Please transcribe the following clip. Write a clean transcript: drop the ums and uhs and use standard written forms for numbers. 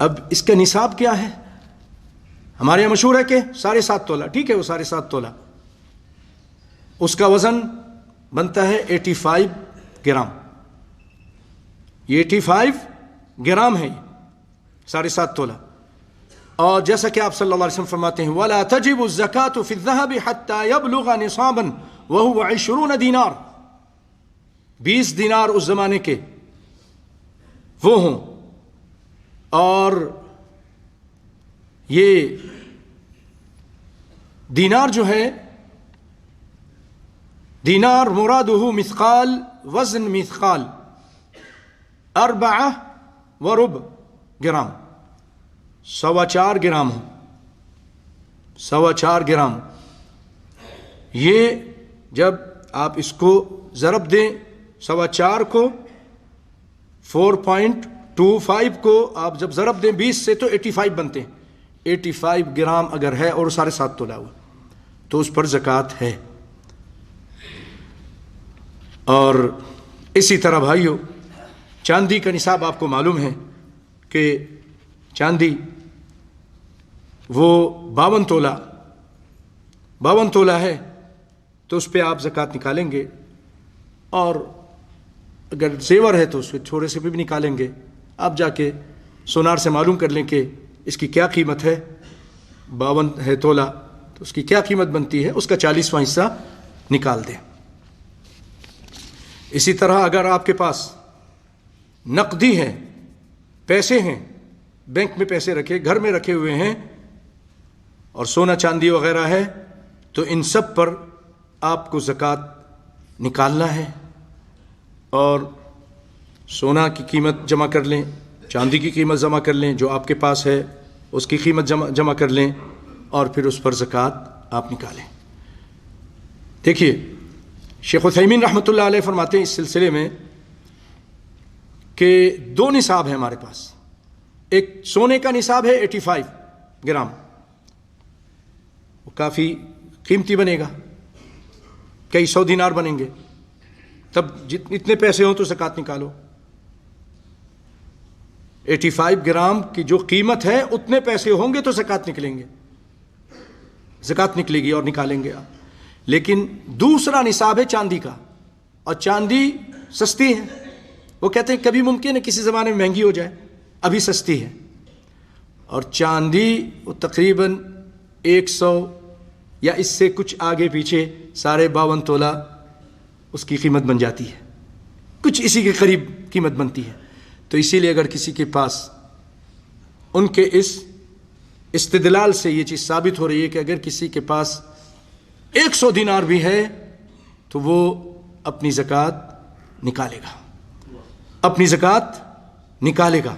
اب اس کا نصاب کیا ہے؟ ہمارے یہاں مشہور ہے کہ 7.5 تولہ، ٹھیک ہے، وہ 7.5 تولہ، اس کا وزن بنتا ہے 85 گرام. یہ 85 گرام ہے، 7.5 تولہ. اور جیسا کہ آپ صلی اللہ علیہ وسلم فرماتے ہیں وَلَا تَجِبُ الزَّكَاةُ فِي الذَّهَبِ حَتَّى يَبْلُغَ نِصَابًا وَهُوَ 20 دینار. 20 دینار اس زمانے کے وہ ہوں. اور یہ دینار جو ہے، دینار مرادہ مثقال، وزن مثقال 4 وربع گرام، 4.25 گرام ہو، 4.25 گرام. یہ جب آپ اس کو ضرب دیں 4.25 کو 4.25 کو آپ جب ضرب دیں 20 سے تو 85 بنتے ہیں. 85 گرام اگر ہے اور 7.5 تولہ ہوا تو اس پر زکوٰۃ ہے. اور اسی طرح بھائیو، چاندی کا نصاب آپ کو معلوم ہے کہ چاندی وہ 52 تولہ ہے، تو اس پہ آپ زکوٰۃ نکالیں گے. اور اگر زیور ہے تو اس کے تھوڑے سے بھی نکالیں گے. آپ جا کے سونار سے معلوم کر لیں کہ اس کی کیا قیمت ہے. 52 ہے تولہ تو اس کی کیا قیمت بنتی ہے، اس کا 40واں حصہ نکال دیں. اسی طرح اگر آپ کے پاس نقدی ہے، پیسے ہیں، بینک میں پیسے رکھے، گھر میں رکھے ہوئے ہیں، اور سونا چاندی وغیرہ ہے، تو ان سب پر آپ کو زکوٰۃ نکالنا ہے. اور سونا کی قیمت جمع کر لیں، چاندی کی قیمت جمع کر لیں، جو آپ کے پاس ہے اس کی قیمت جمع کر لیں، اور پھر اس پر زکوٰۃ آپ نکالیں. دیکھیے شیخ عثیمین رحمۃ اللہ علیہ فرماتے ہیں اس سلسلے میں کہ 2 نصاب ہیں ہمارے پاس. ایک سونے کا نصاب ہے 85 گرام، وہ کافی قیمتی بنے گا، کئی 100 دینار بنیں گے. تب اتنے پیسے ہوں تو زکوٰۃ نکالو. 85 گرام کی جو قیمت ہے اتنے پیسے ہوں گے تو زکوٰۃ نکلیں گے، زکوٰۃ نکلے گی اور نکالیں گے آپ. لیکن دوسرا نصاب ہے چاندی کا، اور چاندی سستی ہے. وہ کہتے ہیں کبھی ممکن ہے کسی زمانے میں مہنگی ہو جائے، ابھی سستی ہے. اور چاندی وہ تقریباً 100 یا اس سے کچھ آگے پیچھے 52.5 تولہ اس کی قیمت بن جاتی ہے، کچھ اسی کے قریب قیمت بنتی ہے. تو اسی لیے اگر کسی کے پاس، ان کے اس استدلال سے یہ چیز ثابت ہو رہی ہے کہ اگر کسی کے پاس 100 دینار بھی ہے تو وہ اپنی زکوٰۃ نکالے گا، اپنی زکوٰۃ نکالے گا.